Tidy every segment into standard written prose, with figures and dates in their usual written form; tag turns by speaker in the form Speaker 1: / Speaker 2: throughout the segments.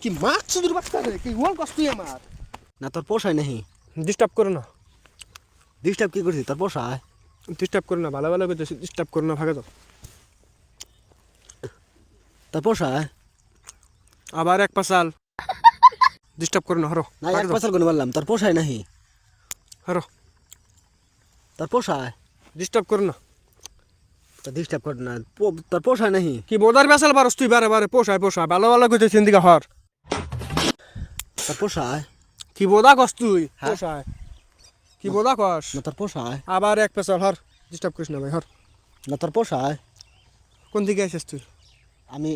Speaker 1: কি মাছ সুদূর বাচ্চা রে কি ওল কষ্ট তুই আমার
Speaker 2: না তোর পোষায় নাহি।
Speaker 1: ডিস্টার্ব করো না
Speaker 2: ডিস্টার্ব কি করছিস? তোর পোষায়?
Speaker 1: ডিস্টার্ব করো না ভালো ভালো করে ডিস্টার্ব করো না ভাগে যাও
Speaker 2: তোর পোষায়?
Speaker 1: আবার এক পাশাল ডিস্টার্ব করো না হরো
Speaker 2: না এক পাশাল করে বললাম, তোর পোষায় নাহি।
Speaker 1: হরো
Speaker 2: তোর পোষায়?
Speaker 1: ডিস্টার্ব করো না
Speaker 2: তোর ডিস্টার্ব কর না, তোর পোষায় নাহি।
Speaker 1: কি বোদার বেসাল বারস তুই বারে বারে পোষায় পোষায় ভালো ভালো করে চিন্দিকা হর
Speaker 2: তোর পোষায়?
Speaker 1: কি বোদা কস তুই
Speaker 2: হ্যাঁ?
Speaker 1: পোষায় কি বোদা কস
Speaker 2: না তোর পোষায়?
Speaker 1: আবার এক পেছাল হর ডিস্টার্ব করিস না ভাই হর
Speaker 2: না তোর পোষায়?
Speaker 1: কোন দিকে আসিস তুই
Speaker 2: আমি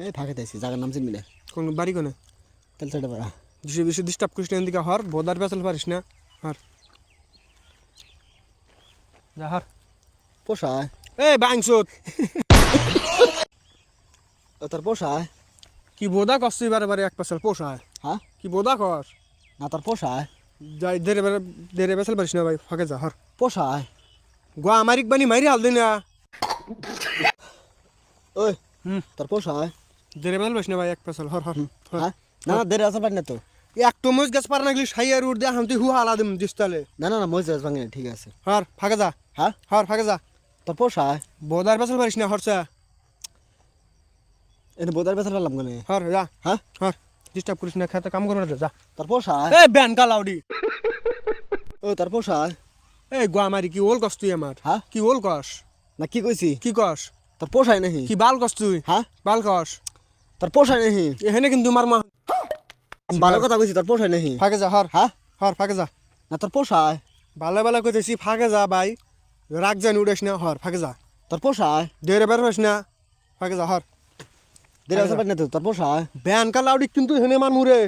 Speaker 2: এই ফাঁকে দিয়েছি, জায়গার নাম চিনবি না।
Speaker 1: কোন বাড়ি কোনে
Speaker 2: তাহলে সেটা পারা।
Speaker 1: বেশি বেশি ডিস্টার্ব করিস না এদিকে হর বোদার বেসাল পারিস না হর যা হর
Speaker 2: পোষায়?
Speaker 1: এই বাংসুত
Speaker 2: তোর পোষায়?
Speaker 1: কি বোদা কস তুই বারে বারে এক পেছাল পোষায়
Speaker 2: হ্যাঁ?
Speaker 1: কি বোদা কস
Speaker 2: না তোর পোষায়?
Speaker 1: যাই দেরে বেসাল পারিস না ভাই ফাঁকে যা হর
Speaker 2: পোষায়?
Speaker 1: গোয়া আমারিক বানি মারি হাল দিন না
Speaker 2: ওই
Speaker 1: হুম
Speaker 2: তোর পোষায়?
Speaker 1: দেরে বেসাল পারিস না ভাই এক পেছাল হর হর হর।
Speaker 2: হ্যাঁ? না না দেরি আসা পারি না তো।
Speaker 1: এক তো মজ গাছ পার নাগলি সাইয়ার উঠ দিয়ে হামতি হু হালা দিম দিস্তালে
Speaker 2: না না না মজা ভাঙি না, ঠিক আছে।
Speaker 1: হর ফাঁকে যা
Speaker 2: হ্যাঁ?
Speaker 1: হর ফাঁকে যা
Speaker 2: তোর পোষায়?
Speaker 1: বোদার বেসাল পারিস না হরসা
Speaker 2: এনে বোধার বেসার পারলাম কেন?
Speaker 1: হর যা
Speaker 2: হ্যাঁ?
Speaker 1: হর ডিস্টার্ব করিস না খেতে কাম করো না যা
Speaker 2: তোর পোষায়?
Speaker 1: এ ব্যান কালাউডি
Speaker 2: ও তোর পোষায়?
Speaker 1: এই গোয়া মারি কি ওল কস তুই আমার
Speaker 2: হ্যাঁ?
Speaker 1: কি ওল কস
Speaker 2: না কি কইছি?
Speaker 1: কি কস
Speaker 2: তোর পোষায় নাহি?
Speaker 1: কি বাল কস তুই
Speaker 2: হ্যাঁ?
Speaker 1: বাল কস
Speaker 2: তোর পোষায় নাহি?
Speaker 1: এখানে কিন্তু মার মা
Speaker 2: আমি ভালো কথা কইছি, তোর পোষায় নাহি?
Speaker 1: ফাঁকে যা হর
Speaker 2: হ্যাঁ?
Speaker 1: হর ফাঁকে যা
Speaker 2: না তোর পোষায়?
Speaker 1: ভালো ভালো কইতেছি ফাঁকে যা ভাই রাগ জান উড়েস না হর ফাঁকে যা
Speaker 2: তোর পোষায়?
Speaker 1: দেরে বের হইস না ফাঁকে যা হর
Speaker 2: দেরি আসা পারি না তো। তোর পোষায়?
Speaker 1: ব্যান কালাউডি কিন্তু এখানে মার মুরে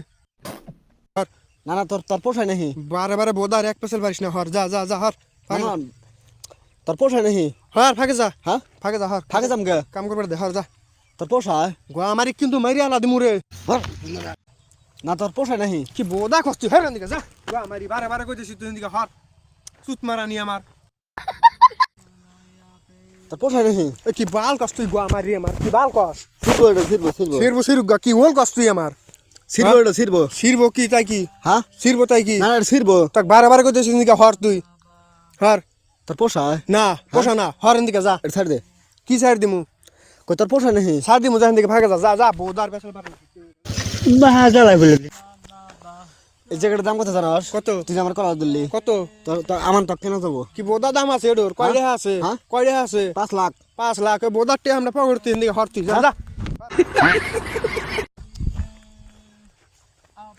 Speaker 1: হর
Speaker 2: না না তোর তোর পোষায় নাহি?
Speaker 1: বারে বারে বোদার এক পেছাল পারিস না হর যা যা যা হর
Speaker 2: না
Speaker 1: ফাঁকে
Speaker 2: না
Speaker 1: যা।
Speaker 2: তোর পোষায় নাহি?
Speaker 1: হর ফাঁকে যা
Speaker 2: হ্যাঁ?
Speaker 1: ফাঁকে যা হর
Speaker 2: ফাঁকে যাম গে?
Speaker 1: কাম করবে দে হর যা
Speaker 2: তোর পোষায়?
Speaker 1: গোয়া মারি কিন্তু মারি আলা দিমুরে
Speaker 2: হর। না তোর পোষায় নাহি?
Speaker 1: কি বোদা কষ্ট হের দিকে যা গোয়া মারি বারে বারে কইতেছি তুই দিকে হর সুত মারানি আমার
Speaker 2: তোর পোষায় নাহি?
Speaker 1: এ কি বাল কষ্ট তুই গোয়া মারি আমার কি বাল কস
Speaker 2: সিরবো এটা সিরবো সিরবো
Speaker 1: সিরবো সিরুগা কি ওল কষ্ট তুই আমার
Speaker 2: সিরবো এটা সিরবো।
Speaker 1: সিরবো কি তাই কি
Speaker 2: হ্যাঁ?
Speaker 1: সিরবো তাই কি
Speaker 2: না না সিরবো।
Speaker 1: তাক বারে বারে কইতেছিস দিকে হর তুই হর
Speaker 2: তোর পোষায়?
Speaker 1: না পোষা না হর দিকে যা
Speaker 2: এটা ছাড় দে।
Speaker 1: কি সাইড দিমু
Speaker 2: কই তোর পোষায় নাহি?
Speaker 1: সাইড দিমু যান দিকে ভাগে যা যা যা বোদার বেসাল পারে
Speaker 2: বাহা জ্বালাই বলে। এই জায়গাটার দাম কত জানাস?
Speaker 1: কত
Speaker 2: তুই যে আমার কলা দিল্লি,
Speaker 1: কত
Speaker 2: তোর তোর আমার তো কেন যাবো?
Speaker 1: কি বোদা দাম আছে এডোর কয় রেহা আছে
Speaker 2: হ্যাঁ?
Speaker 1: কয় রেহা আছে
Speaker 2: 5 লাখ।
Speaker 1: 5 লাখ বোদার টে আমরা পকড়তে দিকে হর তুই যা যা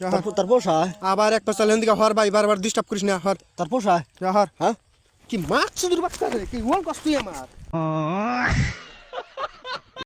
Speaker 1: যা হর।
Speaker 2: তোর পোষায়?
Speaker 1: আবার এক পাশাল দিকে হর ভাই বারবার ডিস্টার্ব করিস না হর
Speaker 2: তোর পোষায়?
Speaker 1: যা হর
Speaker 2: হ্যাঁ?
Speaker 1: কি মাছ সুদূর বাচ্চা রে কি ওল কষ্ট তুই আমার